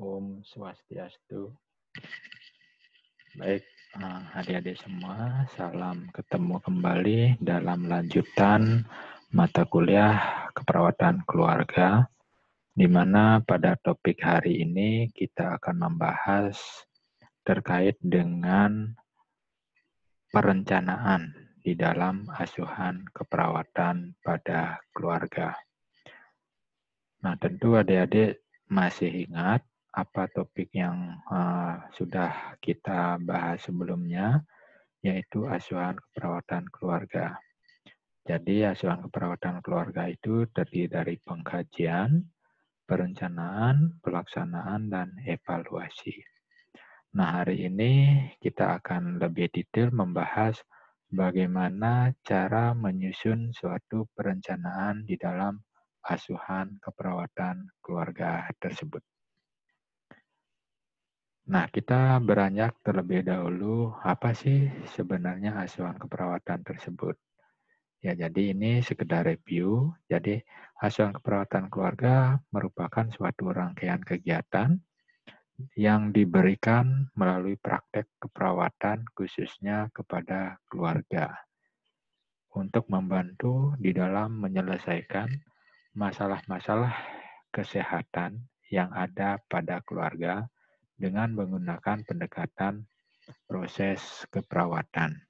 Om Swastiastu. Baik, adik-adik semua, salam ketemu kembali dalam lanjutan mata kuliah keperawatan keluarga, di mana pada topik hari ini kita akan membahas terkait dengan perencanaan di dalam asuhan keperawatan pada keluarga. Nah, tentu adik-adik masih ingat apa topik yang sudah kita bahas sebelumnya, yaitu asuhan keperawatan keluarga. Jadi, asuhan keperawatan keluarga itu terdiri dari pengkajian, perencanaan, pelaksanaan, dan evaluasi. Nah, hari ini kita akan lebih detail membahas bagaimana cara menyusun suatu perencanaan di dalam asuhan keperawatan keluarga tersebut. Nah, kita beranjak terlebih dahulu, apa sih sebenarnya asuhan keperawatan tersebut? Ya, jadi ini sekedar review. Jadi, asuhan keperawatan keluarga merupakan suatu rangkaian kegiatan yang diberikan melalui praktek keperawatan khususnya kepada keluarga untuk membantu di dalam menyelesaikan masalah-masalah kesehatan yang ada pada keluarga dengan menggunakan pendekatan proses keperawatan.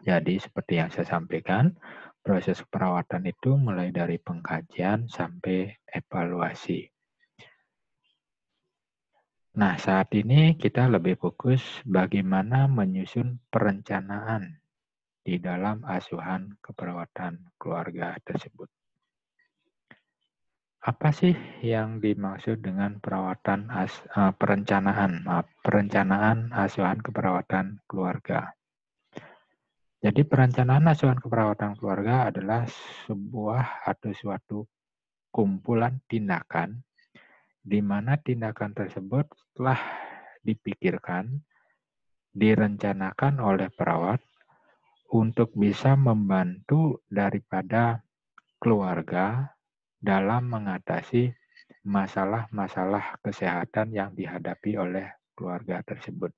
Jadi seperti yang saya sampaikan, proses keperawatan itu mulai dari pengkajian sampai evaluasi. Nah, saat ini kita lebih fokus bagaimana menyusun perencanaan di dalam asuhan keperawatan keluarga tersebut. Apa sih yang dimaksud dengan perencanaan asuhan keperawatan keluarga? Jadi perencanaan asuhan keperawatan keluarga adalah sebuah atau suatu kumpulan tindakan di mana tindakan tersebut telah dipikirkan, direncanakan oleh perawat untuk bisa membantu daripada keluarga dalam mengatasi masalah-masalah kesehatan yang dihadapi oleh keluarga tersebut.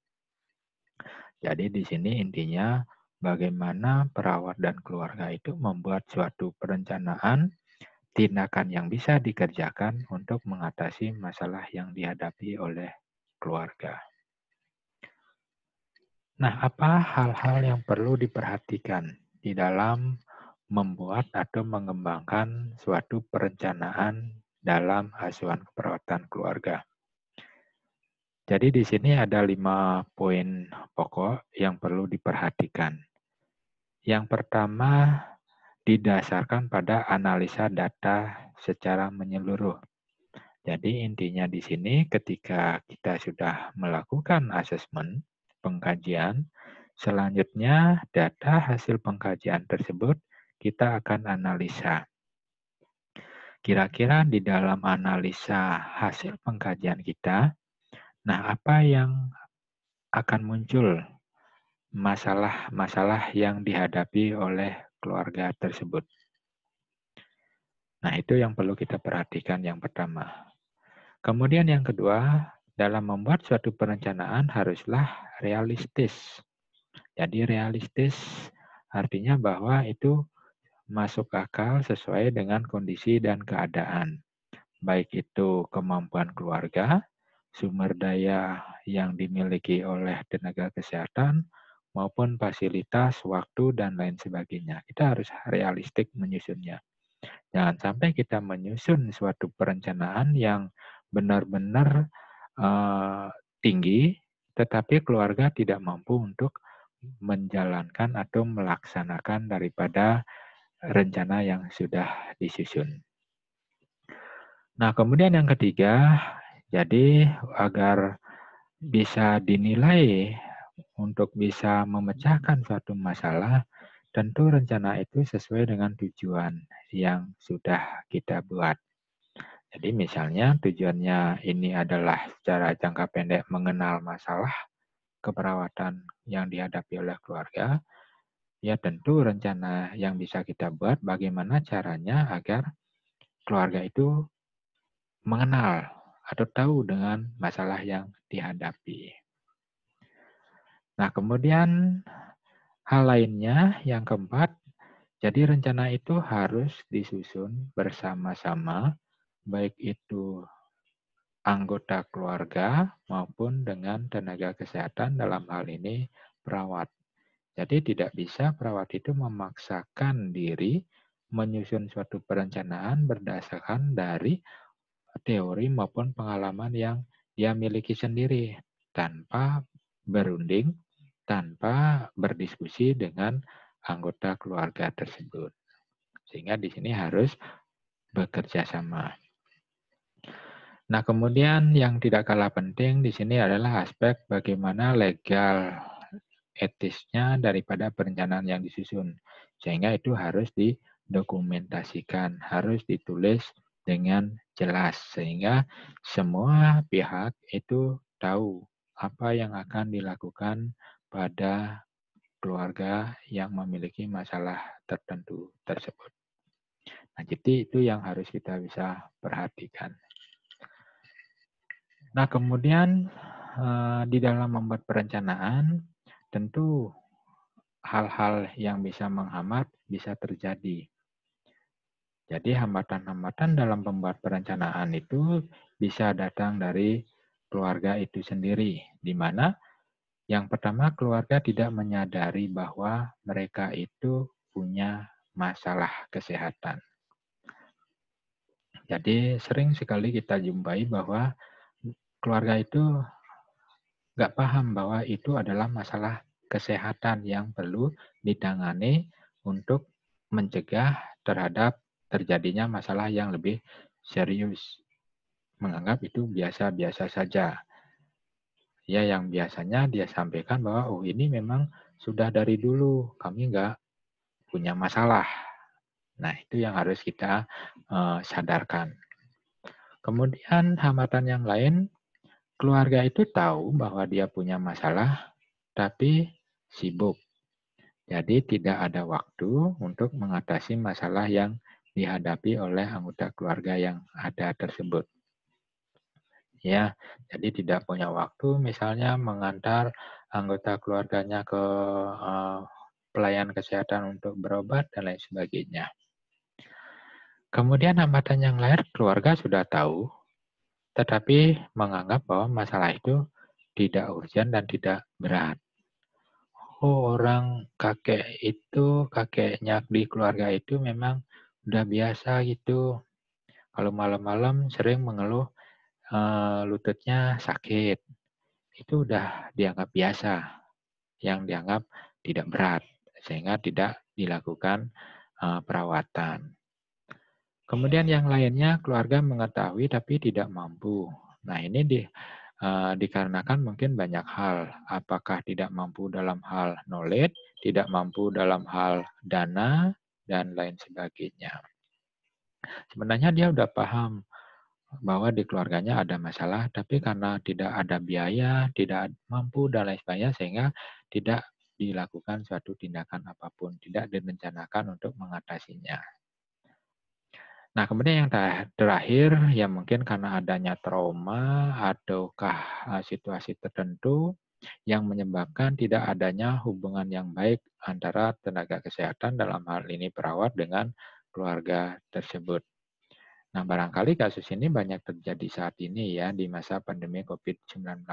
Jadi di sini intinya bagaimana perawat dan keluarga itu membuat suatu perencanaan tindakan yang bisa dikerjakan untuk mengatasi masalah yang dihadapi oleh keluarga. Nah, apa hal-hal yang perlu diperhatikan di dalam membuat atau mengembangkan suatu perencanaan dalam asuhan keperawatan keluarga? Jadi di sini ada 5 poin pokok yang perlu diperhatikan. Yang pertama, didasarkan pada analisa data secara menyeluruh. Jadi intinya di sini ketika kita sudah melakukan asesmen, pengkajian, selanjutnya data hasil pengkajian tersebut kita akan analisa. Kira-kira di dalam analisa hasil pengkajian kita, nah apa yang akan muncul masalah-masalah yang dihadapi oleh keluarga tersebut. Nah, itu yang perlu kita perhatikan yang pertama. Kemudian yang kedua, dalam membuat suatu perencanaan haruslah realistis. Jadi realistis artinya bahwa itu masuk akal sesuai dengan kondisi dan keadaan. Baik itu kemampuan keluarga, sumber daya yang dimiliki oleh tenaga kesehatan, maupun fasilitas, waktu, dan lain sebagainya. Kita harus realistik menyusunnya. Jangan sampai kita menyusun suatu perencanaan yang benar-benar tinggi, tetapi keluarga tidak mampu untuk menjalankan atau melaksanakan daripada rencana yang sudah disusun. Nah, kemudian yang ketiga, jadi agar bisa dinilai untuk bisa memecahkan suatu masalah, tentu rencana itu sesuai dengan tujuan yang sudah kita buat. Jadi misalnya tujuannya ini adalah secara jangka pendek mengenal masalah keperawatan yang dihadapi oleh keluarga, ya tentu rencana yang bisa kita buat bagaimana caranya agar keluarga itu mengenal atau tahu dengan masalah yang dihadapi. Nah, kemudian hal lainnya yang keempat, jadi rencana itu harus disusun bersama-sama, baik itu anggota keluarga maupun dengan tenaga kesehatan, dalam hal ini perawat. Jadi tidak bisa perawat itu memaksakan diri menyusun suatu perencanaan berdasarkan dari teori maupun pengalaman yang dia miliki sendiri, tanpa berunding, tanpa berdiskusi dengan anggota keluarga tersebut. Sehingga di sini harus bekerja sama. Nah, kemudian yang tidak kalah penting di sini adalah aspek bagaimana legal etisnya daripada perencanaan yang disusun. Sehingga itu harus didokumentasikan, harus ditulis dengan jelas. Sehingga semua pihak itu tahu apa yang akan dilakukan pada keluarga yang memiliki masalah tertentu tersebut. Nah, jadi itu yang harus kita bisa perhatikan. Nah, kemudian di dalam membuat perencanaan, tentu hal-hal yang bisa menghambat bisa terjadi. Jadi hambatan-hambatan dalam pembuat perencanaan itu bisa datang dari keluarga itu sendiri, di mana yang pertama keluarga tidak menyadari bahwa mereka itu punya masalah kesehatan. Jadi sering sekali kita jumpai bahwa keluarga itu nggak paham bahwa itu adalah masalah kesehatan yang perlu ditangani untuk mencegah terhadap terjadinya masalah yang lebih serius. Menganggap itu biasa-biasa saja. Ya, yang biasanya dia sampaikan bahwa, oh ini memang sudah dari dulu, kami nggak punya masalah. Nah, itu yang harus kita sadarkan. Kemudian hambatan yang lain, keluarga itu tahu bahwa dia punya masalah, tapi sibuk. Jadi tidak ada waktu untuk mengatasi masalah yang dihadapi oleh anggota keluarga yang ada tersebut. Ya, jadi tidak punya waktu misalnya mengantar anggota keluarganya ke pelayan kesehatan untuk berobat dan lain sebagainya. Kemudian hambatan yang lain, keluarga sudah tahu, tetapi menganggap bahwa masalah itu tidak urgent dan tidak berat. Oh, orang kakeknya di keluarga itu memang udah biasa gitu. Kalau malam-malam sering mengeluh lututnya sakit. Itu udah dianggap biasa, yang dianggap tidak berat, sehingga tidak dilakukan perawatan. Kemudian yang lainnya keluarga mengetahui tapi tidak mampu. Nah, ini dikarenakan mungkin banyak hal. Apakah tidak mampu dalam hal knowledge, tidak mampu dalam hal dana, dan lain sebagainya. Sebenarnya dia udah paham bahwa di keluarganya ada masalah, tapi karena tidak ada biaya, tidak mampu, dan lain sebagainya, sehingga tidak dilakukan suatu tindakan apapun, tidak direncanakan untuk mengatasinya. Nah, kemudian yang terakhir, ya mungkin karena adanya trauma ataukah situasi tertentu yang menyebabkan tidak adanya hubungan yang baik antara tenaga kesehatan, dalam hal ini perawat, dengan keluarga tersebut. Nah, barangkali kasus ini banyak terjadi saat ini ya, di masa pandemi COVID-19.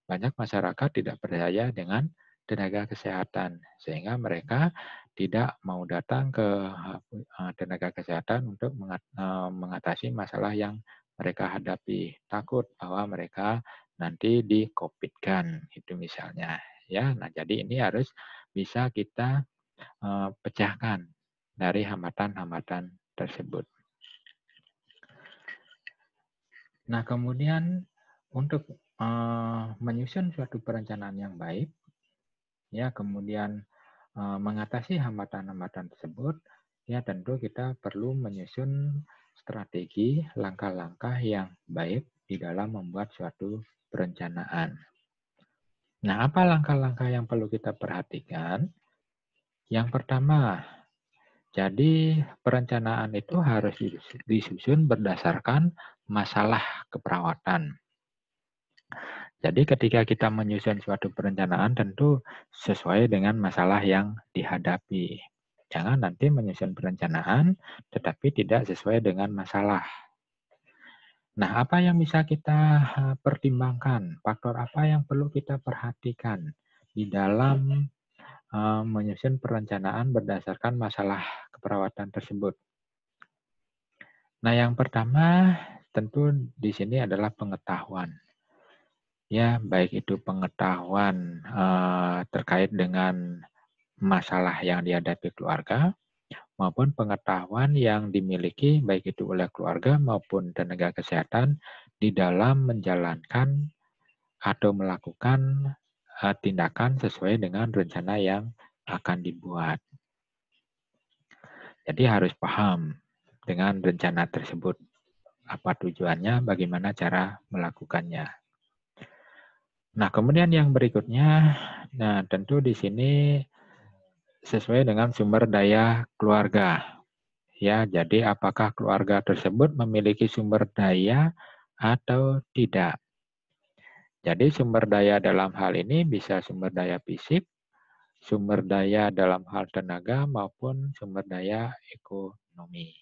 Banyak masyarakat tidak percaya dengan tenaga kesehatan, sehingga mereka tidak mau datang ke tenaga kesehatan untuk mengatasi masalah yang mereka hadapi. Takut bahwa mereka nanti di-COVID-kan, itu misalnya. Ya, nah jadi ini harus bisa kita pecahkan dari hambatan-hambatan tersebut. Nah, kemudian untuk menyusun suatu perencanaan yang baik, ya kemudian mengatasi hambatan-hambatan tersebut, ya tentu kita perlu menyusun strategi langkah-langkah yang baik di dalam membuat suatu perencanaan. Nah, apa langkah-langkah yang perlu kita perhatikan? Yang pertama, Jadi perencanaan itu harus disusun berdasarkan masalah keperawatan. Jadi ketika kita menyusun suatu perencanaan tentu sesuai dengan masalah yang dihadapi. Jangan nanti menyusun perencanaan tetapi tidak sesuai dengan masalah. Nah, apa yang bisa kita pertimbangkan? Faktor apa yang perlu kita perhatikan di dalam menyusun perencanaan berdasarkan masalah keperawatan tersebut? Nah, yang pertama tentu di sini adalah pengetahuan. Ya, baik itu pengetahuan terkait dengan masalah yang dihadapi keluarga, maupun pengetahuan yang dimiliki baik itu oleh keluarga maupun tenaga kesehatan di dalam menjalankan atau melakukan tindakan sesuai dengan rencana yang akan dibuat. Jadi harus paham dengan rencana tersebut, apa tujuannya, bagaimana cara melakukannya. Nah, kemudian yang berikutnya, nah tentu di sini sesuai dengan sumber daya keluarga. Ya, jadi apakah keluarga tersebut memiliki sumber daya atau tidak? Jadi sumber daya dalam hal ini bisa sumber daya fisik, sumber daya dalam hal tenaga maupun sumber daya ekonomi.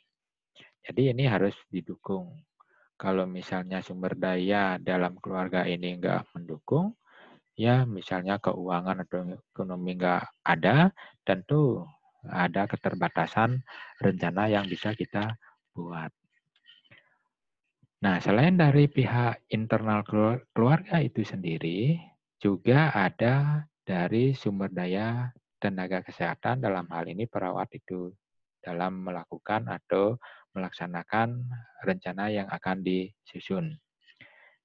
Jadi ini harus didukung. Kalau misalnya sumber daya dalam keluarga ini enggak mendukung, ya misalnya keuangan atau ekonomi enggak ada, tentu ada keterbatasan rencana yang bisa kita buat. Nah, selain dari pihak internal keluarga itu sendiri, juga ada dari sumber daya tenaga kesehatan dalam hal ini perawat itu dalam melakukan atau melaksanakan rencana yang akan disusun.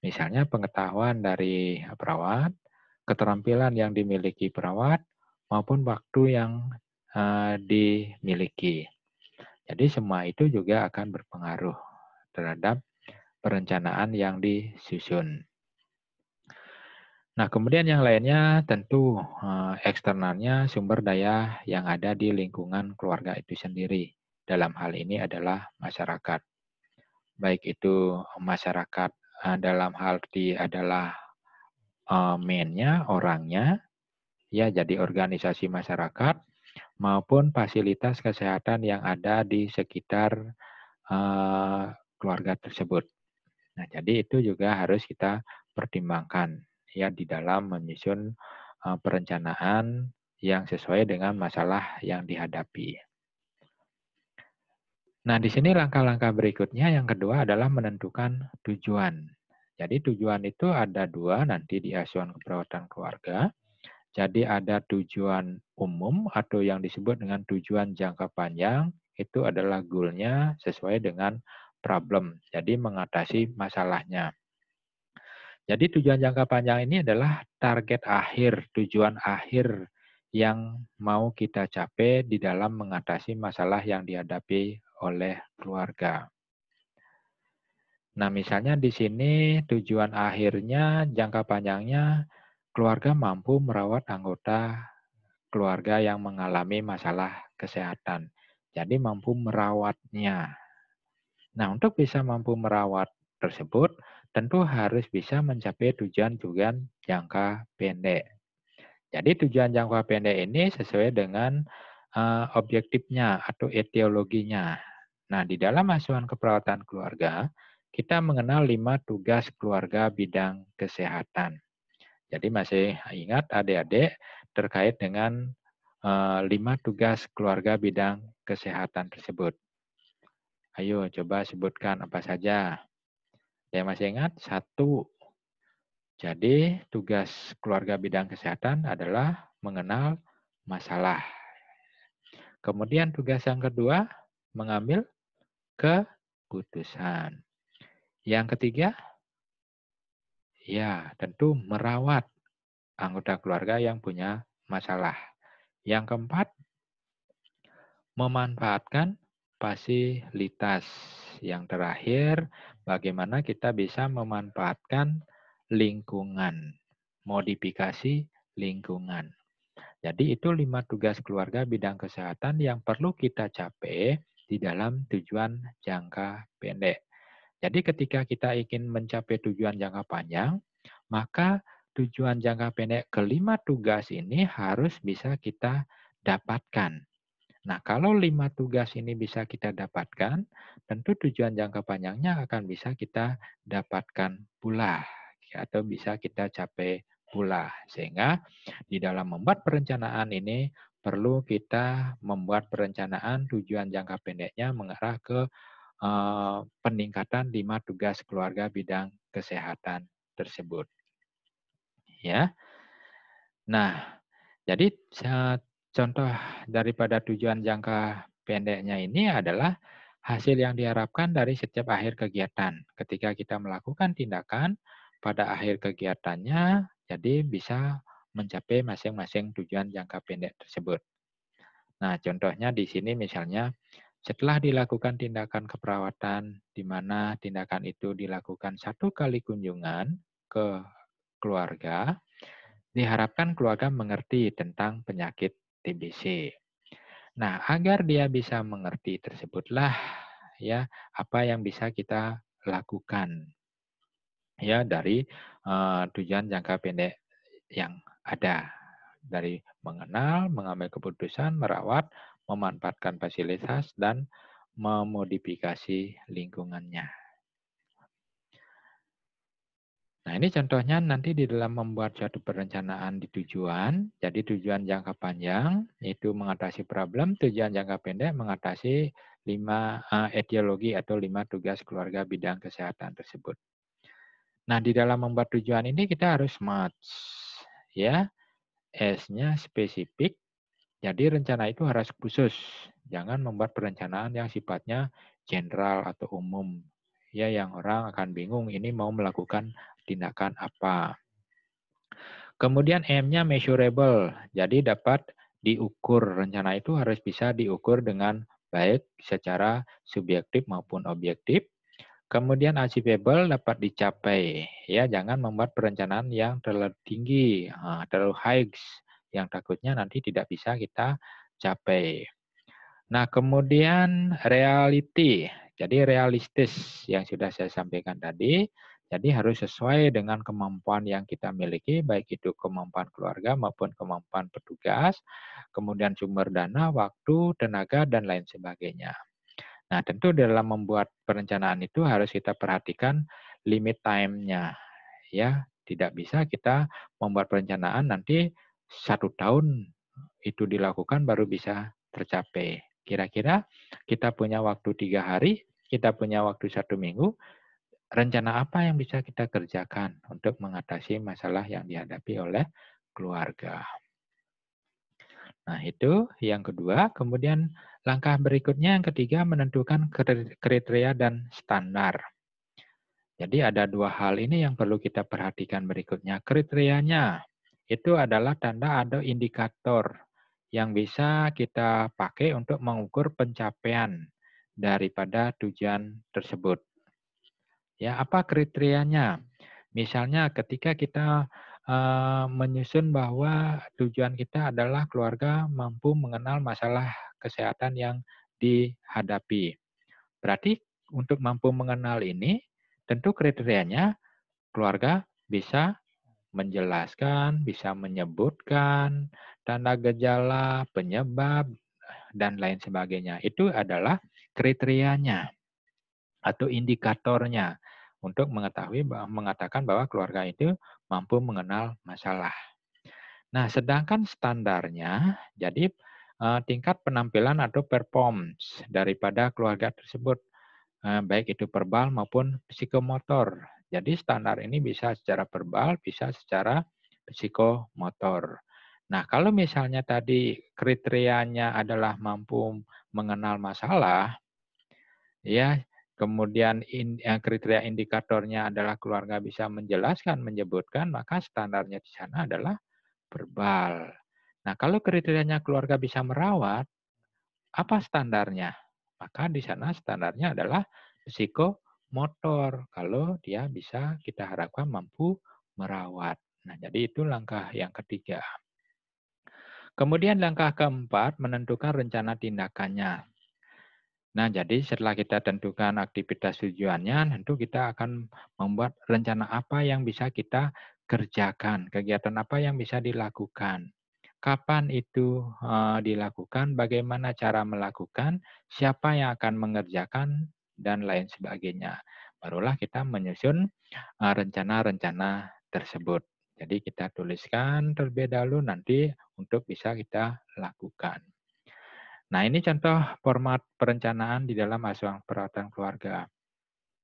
Misalnya pengetahuan dari perawat, keterampilan yang dimiliki perawat, maupun waktu yang dimiliki. Jadi semua itu juga akan berpengaruh terhadap perencanaan yang disusun. Nah, kemudian yang lainnya tentu eksternalnya sumber daya yang ada di lingkungan keluarga itu sendiri. Dalam hal ini adalah masyarakat. Baik itu masyarakat dalam hal arti adalah man-nya, orangnya, ya jadi organisasi masyarakat, maupun fasilitas kesehatan yang ada di sekitar keluarga tersebut. Nah, jadi itu juga harus kita pertimbangkan ya di dalam menyusun perencanaan yang sesuai dengan masalah yang dihadapi. Nah, di sini langkah-langkah berikutnya yang kedua adalah menentukan tujuan. Jadi tujuan itu ada dua nanti di asuhan keperawatan keluarga. Jadi ada tujuan umum atau yang disebut dengan tujuan jangka panjang, itu adalah goal-nya sesuai dengan problem. Jadi mengatasi masalahnya. Jadi tujuan jangka panjang ini adalah target akhir, tujuan akhir yang mau kita capai di dalam mengatasi masalah yang dihadapi oleh keluarga. Nah, misalnya di sini tujuan akhirnya, jangka panjangnya, keluarga mampu merawat anggota keluarga yang mengalami masalah kesehatan. Jadi mampu merawatnya. Nah, untuk bisa mampu merawat tersebut, tentu harus bisa mencapai tujuan-tujuan jangka pendek. Jadi tujuan jangka pendek ini sesuai dengan objektifnya atau etiologinya. Nah, di dalam asuhan keperawatan keluarga, kita mengenal 5 tugas keluarga bidang kesehatan. Jadi masih ingat adik-adik terkait dengan 5 tugas keluarga bidang kesehatan tersebut. Ayo coba sebutkan apa saja. Yang masih ingat? 1. Jadi tugas keluarga bidang kesehatan adalah mengenal masalah. Kemudian tugas yang kedua, mengambil keputusan. Yang ketiga, ya tentu merawat anggota keluarga yang punya masalah. Yang keempat, memanfaatkan fasilitas. Yang terakhir, bagaimana kita bisa memanfaatkan lingkungan, modifikasi lingkungan. Jadi itu 5 tugas keluarga bidang kesehatan yang perlu kita capai di dalam tujuan jangka pendek. Jadi ketika kita ingin mencapai tujuan jangka panjang, maka tujuan jangka pendek kelima tugas ini harus bisa kita dapatkan. Nah, kalau 5 tugas ini bisa kita dapatkan, tentu tujuan jangka panjangnya akan bisa kita dapatkan pula, ya, atau bisa kita capai pula. Sehingga di dalam membuat perencanaan ini perlu kita membuat perencanaan tujuan jangka pendeknya mengarah ke peningkatan 5 tugas keluarga bidang kesehatan tersebut. Ya. Nah, jadi contoh daripada tujuan jangka pendeknya ini adalah hasil yang diharapkan dari setiap akhir kegiatan. Ketika kita melakukan tindakan, pada akhir kegiatannya, jadi bisa mencapai masing-masing tujuan jangka pendek tersebut. Nah, contohnya di sini misalnya, setelah dilakukan tindakan keperawatan, di mana tindakan itu dilakukan 1 kali kunjungan ke keluarga, diharapkan keluarga mengerti tentang penyakit TBC. Nah, agar dia bisa mengerti tersebutlah ya apa yang bisa kita lakukan ya dari tujuan jangka pendek yang ada dari mengenal, mengambil keputusan, merawat, memanfaatkan fasilitas dan memodifikasi lingkungannya. Nah, ini contohnya nanti di dalam membuat suatu perencanaan di tujuan. Jadi tujuan jangka panjang itu mengatasi problem, tujuan jangka pendek mengatasi 5 etiologi atau 5 tugas keluarga bidang kesehatan tersebut. Nah, di dalam membuat tujuan ini kita harus SMART. Ya, S-nya spesifik. Jadi rencana itu harus khusus. Jangan membuat perencanaan yang sifatnya general atau umum. Ya, yang orang akan bingung ini mau melakukan tindakan apa. Kemudian M-nya measurable, jadi dapat diukur. Rencana itu harus bisa diukur dengan baik secara subjektif maupun objektif. Kemudian achievable dapat dicapai. Ya, jangan membuat perencanaan yang terlalu tinggi, terlalu high, yang takutnya nanti tidak bisa kita capai. Nah, kemudian reality. Jadi realistis yang sudah saya sampaikan tadi. Jadi harus sesuai dengan kemampuan yang kita miliki, baik itu kemampuan keluarga maupun kemampuan petugas, kemudian sumber dana, waktu, tenaga, dan lain sebagainya. Nah, tentu dalam membuat perencanaan itu harus kita perhatikan limit time-nya. Ya, tidak bisa kita membuat perencanaan nanti 1 tahun itu dilakukan baru bisa tercapai. Kira-kira kita punya waktu 3 hari, kita punya waktu 1 minggu, rencana apa yang bisa kita kerjakan untuk mengatasi masalah yang dihadapi oleh keluarga. Nah, itu yang kedua. Kemudian langkah berikutnya yang ketiga menentukan kriteria dan standar. Jadi ada 2 hal ini yang perlu kita perhatikan berikutnya. Kriterianya itu adalah tanda atau indikator yang bisa kita pakai untuk mengukur pencapaian daripada tujuan tersebut. Ya, apa kriterianya? Misalnya ketika kita menyusun bahwa tujuan kita adalah keluarga mampu mengenal masalah kesehatan yang dihadapi. Berarti untuk mampu mengenal ini, tentu kriterianya keluarga bisa menjelaskan, bisa menyebutkan tanda gejala, penyebab, dan lain sebagainya. Itu adalah kriterianya atau indikatornya untuk mengatakan bahwa keluarga itu mampu mengenal masalah. Nah, sedangkan standarnya, jadi tingkat penampilan atau performance daripada keluarga tersebut, baik itu verbal maupun psikomotor. Jadi standar ini bisa secara verbal, bisa secara psikomotor. Nah, kalau misalnya tadi kriterianya adalah mampu mengenal masalah, ya, kemudian kriteria indikatornya adalah keluarga bisa menjelaskan, menyebutkan, maka standarnya di sana adalah verbal. Nah, kalau kriterianya keluarga bisa merawat, apa standarnya? Maka di sana standarnya adalah psikomotor. Kalau dia bisa kita harapkan mampu merawat. Nah, jadi itu langkah yang ketiga. Kemudian langkah keempat, menentukan rencana tindakannya. Nah, jadi setelah kita tentukan aktivitas tujuannya, tentu kita akan membuat rencana apa yang bisa kita kerjakan, kegiatan apa yang bisa dilakukan. Kapan itu dilakukan, bagaimana cara melakukan, siapa yang akan mengerjakan, dan lain sebagainya. Barulah kita menyusun rencana-rencana tersebut. Jadi kita tuliskan terlebih dahulu nanti untuk bisa kita lakukan. Nah, ini contoh format perencanaan di dalam asuhan perawatan keluarga.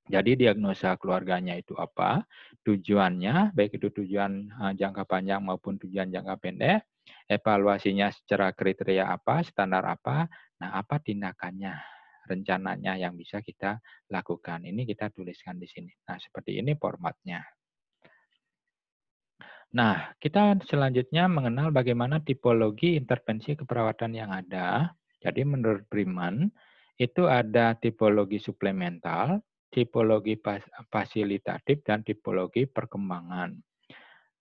Jadi diagnosa keluarganya itu apa, tujuannya, baik itu tujuan jangka panjang maupun tujuan jangka pendek, evaluasinya secara kriteria apa, standar apa, nah apa tindakannya, rencananya yang bisa kita lakukan. Ini kita tuliskan di sini. Nah, seperti ini formatnya. Nah, kita selanjutnya mengenal bagaimana tipologi intervensi keperawatan yang ada. Jadi menurut Briman, itu ada tipologi suplemental, tipologi fasilitatif, dan tipologi perkembangan.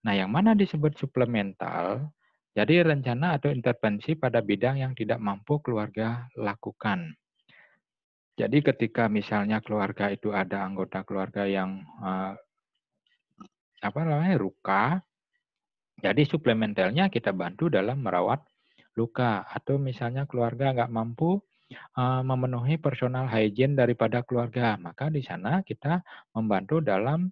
Nah, yang mana disebut suplemental? Jadi rencana atau intervensi pada bidang yang tidak mampu keluarga lakukan. Jadi ketika misalnya keluarga itu ada anggota keluarga yang luka, jadi suplementalnya kita bantu dalam merawat luka atau misalnya keluarga nggak mampu memenuhi personal hygiene daripada keluarga, maka di sana kita membantu dalam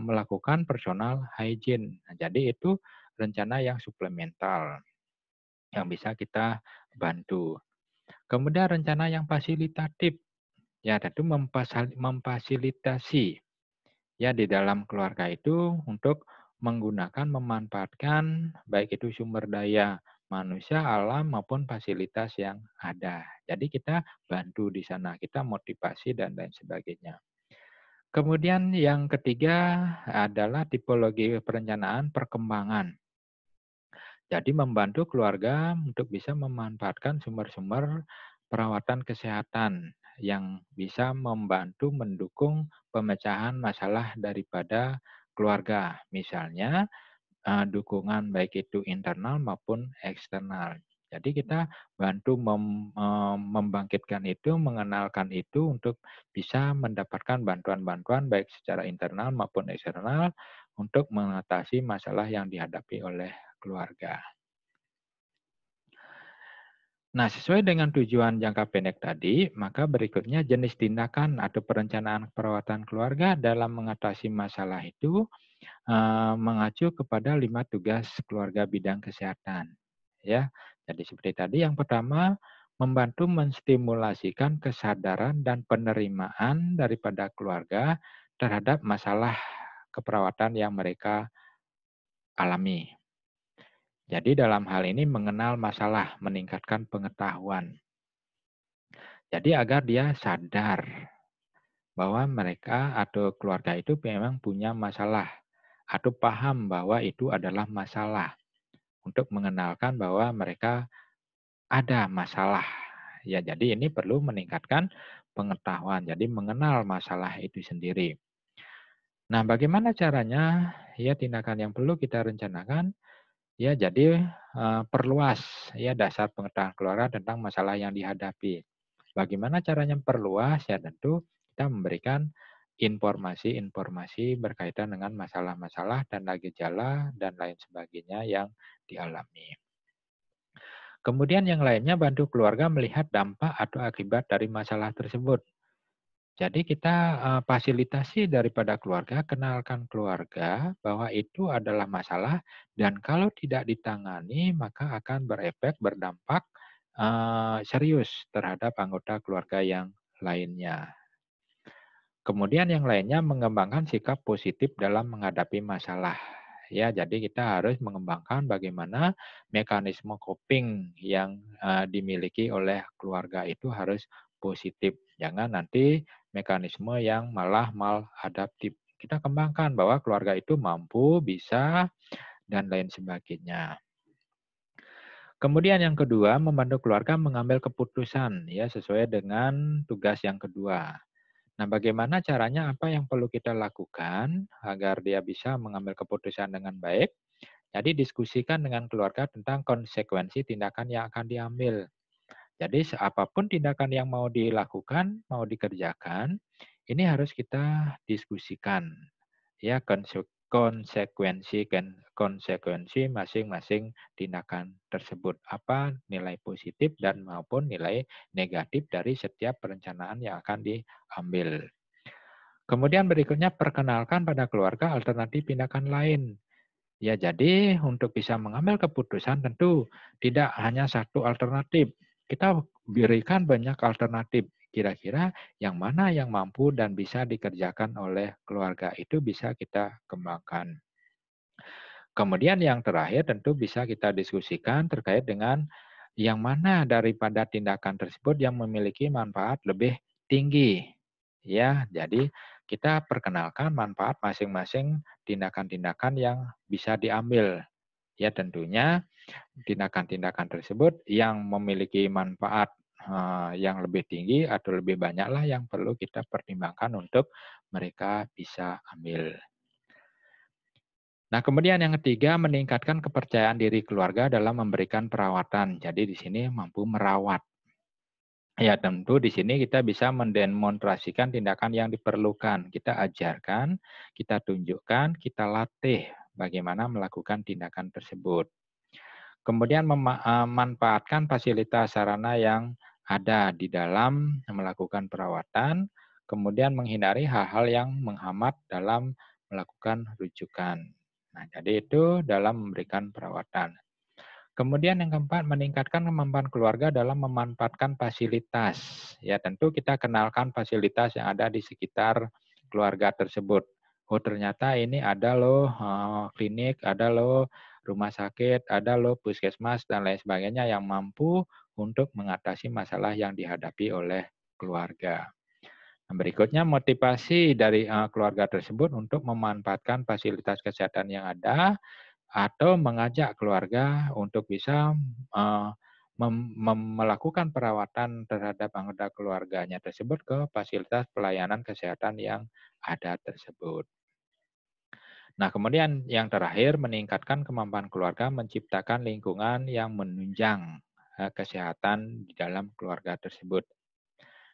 melakukan personal hygiene. Nah, jadi itu rencana yang suplemental yang bisa kita bantu. Kemudian rencana yang fasilitatif, ya tentu memfasilitasi ya di dalam keluarga itu untuk menggunakan, memanfaatkan baik itu sumber daya manusia, alam maupun fasilitas yang ada. Jadi kita bantu di sana, kita motivasi dan lain sebagainya. Kemudian yang ketiga adalah tipologi perencanaan perkembangan. Jadi membantu keluarga untuk bisa memanfaatkan sumber-sumber perawatan kesehatan yang bisa membantu mendukung pemecahan masalah daripada keluarga. Misalnya dukungan baik itu internal maupun eksternal. Jadi kita bantu membangkitkan itu, mengenalkan itu untuk bisa mendapatkan bantuan-bantuan baik secara internal maupun eksternal untuk mengatasi masalah yang dihadapi oleh keluarga. Nah, sesuai dengan tujuan jangka pendek tadi, maka berikutnya jenis tindakan atau perencanaan perawatan keluarga dalam mengatasi masalah itu mengacu kepada 5 tugas keluarga bidang kesehatan. Ya, jadi seperti tadi yang pertama, membantu menstimulasikan kesadaran dan penerimaan daripada keluarga terhadap masalah keperawatan yang mereka alami. Jadi dalam hal ini mengenal masalah, meningkatkan pengetahuan. Jadi agar dia sadar bahwa mereka atau keluarga itu memang punya masalah atau paham bahwa itu adalah masalah untuk mengenalkan bahwa mereka ada masalah. Ya, jadi ini perlu meningkatkan pengetahuan. Jadi mengenal masalah itu sendiri. Nah, bagaimana caranya? Ya, tindakan yang perlu kita rencanakan. Ya, jadi perluas ya dasar pengetahuan keluarga tentang masalah yang dihadapi. Bagaimana caranya perluas? Ya tentu kita memberikan informasi-informasi berkaitan dengan masalah-masalah dan gejala dan lain sebagainya yang dialami. Kemudian yang lainnya bantu keluarga melihat dampak atau akibat dari masalah tersebut. Jadi kita fasilitasi daripada keluarga, kenalkan keluarga bahwa itu adalah masalah dan kalau tidak ditangani maka akan berefek, berdampak serius terhadap anggota keluarga yang lainnya. Kemudian yang lainnya mengembangkan sikap positif dalam menghadapi masalah. Ya, jadi kita harus mengembangkan bagaimana mekanisme coping yang dimiliki oleh keluarga itu harus positif. Jangan nanti mekanisme yang malah maladaptif. Kita kembangkan bahwa keluarga itu mampu, bisa, dan lain sebagainya. Kemudian yang kedua, membantu keluarga mengambil keputusan ya sesuai dengan tugas yang kedua. Nah, bagaimana caranya apa yang perlu kita lakukan agar dia bisa mengambil keputusan dengan baik? Jadi diskusikan dengan keluarga tentang konsekuensi tindakan yang akan diambil. Jadi apapun tindakan yang mau dilakukan, mau dikerjakan, ini harus kita diskusikan ya konsekuensi masing-masing tindakan tersebut. Apa nilai positif dan maupun nilai negatif dari setiap perencanaan yang akan diambil. Kemudian berikutnya perkenalkan pada keluarga alternatif tindakan lain. Ya, jadi untuk bisa mengambil keputusan tentu tidak hanya satu alternatif. Kita berikan banyak alternatif. Kira-kira yang mana yang mampu dan bisa dikerjakan oleh keluarga itu bisa kita kembangkan. Kemudian yang terakhir tentu bisa kita diskusikan terkait dengan yang mana daripada tindakan tersebut yang memiliki manfaat lebih tinggi. Ya, jadi kita perkenalkan manfaat masing-masing tindakan-tindakan yang bisa diambil. Ya, tentunya tindakan-tindakan tersebut yang memiliki manfaat yang lebih tinggi atau lebih banyaklah yang perlu kita pertimbangkan untuk mereka bisa ambil. Nah, kemudian yang ketiga, meningkatkan kepercayaan diri keluarga dalam memberikan perawatan. Jadi di sini mampu merawat. Ya, tentu di sini kita bisa mendemonstrasikan tindakan yang diperlukan. Kita ajarkan, kita tunjukkan, kita latih bagaimana melakukan tindakan tersebut. Kemudian memanfaatkan fasilitas sarana yang ada di dalam melakukan perawatan, kemudian menghindari hal-hal yang menghambat dalam melakukan rujukan. Nah, jadi itu dalam memberikan perawatan. Kemudian yang keempat, meningkatkan kemampuan keluarga dalam memanfaatkan fasilitas. Ya, tentu kita kenalkan fasilitas yang ada di sekitar keluarga tersebut. Oh, ternyata ini ada loh klinik, ada loh rumah sakit, ada loh puskesmas dan lain sebagainya yang mampu untuk mengatasi masalah yang dihadapi oleh keluarga. Nah, berikutnya motivasi dari keluarga tersebut untuk memanfaatkan fasilitas kesehatan yang ada atau mengajak keluarga untuk bisa melakukan perawatan terhadap anggota keluarganya tersebut ke fasilitas pelayanan kesehatan yang ada tersebut. Nah, kemudian yang terakhir meningkatkan kemampuan keluarga menciptakan lingkungan yang menunjang kesehatan di dalam keluarga tersebut.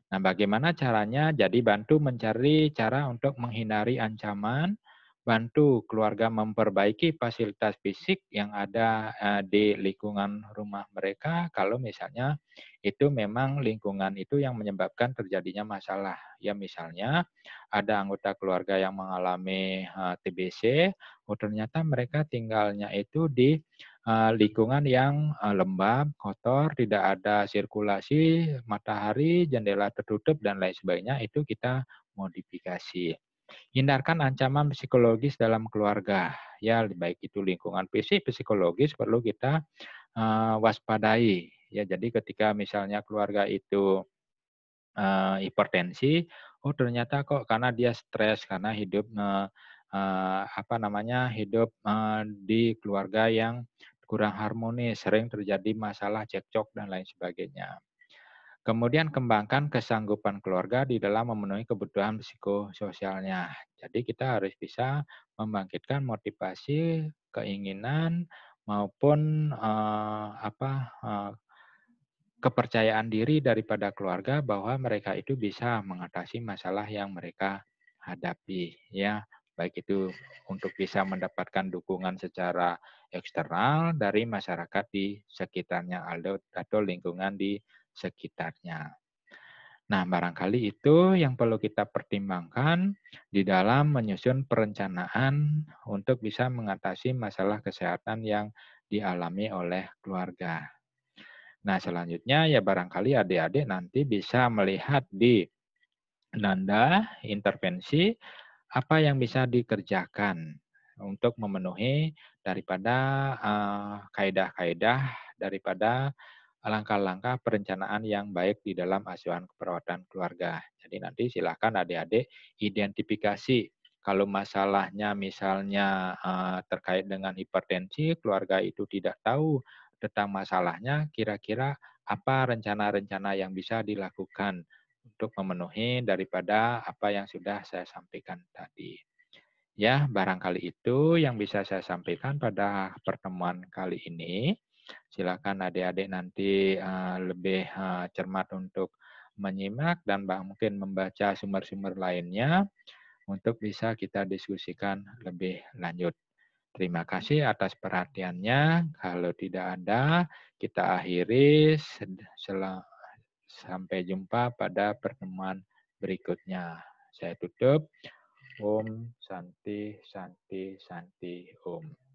Nah, bagaimana caranya? Jadi bantu mencari cara untuk menghindari ancaman, bantu keluarga memperbaiki fasilitas fisik yang ada di lingkungan rumah mereka kalau misalnya itu memang lingkungan itu yang menyebabkan terjadinya masalah. Ya misalnya ada anggota keluarga yang mengalami TBC, oh ternyata mereka tinggalnya itu di lingkungan yang lembab, kotor, tidak ada sirkulasi matahari, jendela tertutup dan lain sebagainya, itu kita modifikasi. Hindarkan ancaman psikologis dalam keluarga. Ya, baik itu lingkungan fisik, psikologis perlu kita waspadai. Ya, jadi ketika misalnya keluarga itu hipertensi, oh ternyata kok karena dia stres karena hidup hidup di keluarga yang kurang harmonis, sering terjadi masalah cekcok dan lain sebagainya. Kemudian kembangkan kesanggupan keluarga di dalam memenuhi kebutuhan psikososialnya. Jadi kita harus bisa membangkitkan motivasi, keinginan maupun kepercayaan diri daripada keluarga bahwa mereka itu bisa mengatasi masalah yang mereka hadapi ya, baik itu untuk bisa mendapatkan dukungan secara eksternal dari masyarakat di sekitarnya atau lingkungan di sekitarnya. Nah, barangkali itu yang perlu kita pertimbangkan di dalam menyusun perencanaan untuk bisa mengatasi masalah kesehatan yang dialami oleh keluarga. Nah, selanjutnya ya barangkali adik-adik nanti bisa melihat di nanda intervensi apa yang bisa dikerjakan untuk memenuhi daripada kaedah-kaedah daripada langkah-langkah perencanaan yang baik di dalam asuhan keperawatan keluarga. Jadi nanti silakan adik-adik identifikasi kalau masalahnya misalnya terkait dengan hipertensi, keluarga itu tidak tahu tentang masalahnya, kira-kira apa rencana-rencana yang bisa dilakukan untuk memenuhi daripada apa yang sudah saya sampaikan tadi. Ya, barangkali itu yang bisa saya sampaikan pada pertemuan kali ini. Silakan adik-adik nanti lebih cermat untuk menyimak dan mungkin membaca sumber-sumber lainnya untuk bisa kita diskusikan lebih lanjut. Terima kasih atas perhatiannya. Kalau tidak ada, kita akhiri. Sampai jumpa pada pertemuan berikutnya. Saya tutup. Om Santi Santi Santi Om.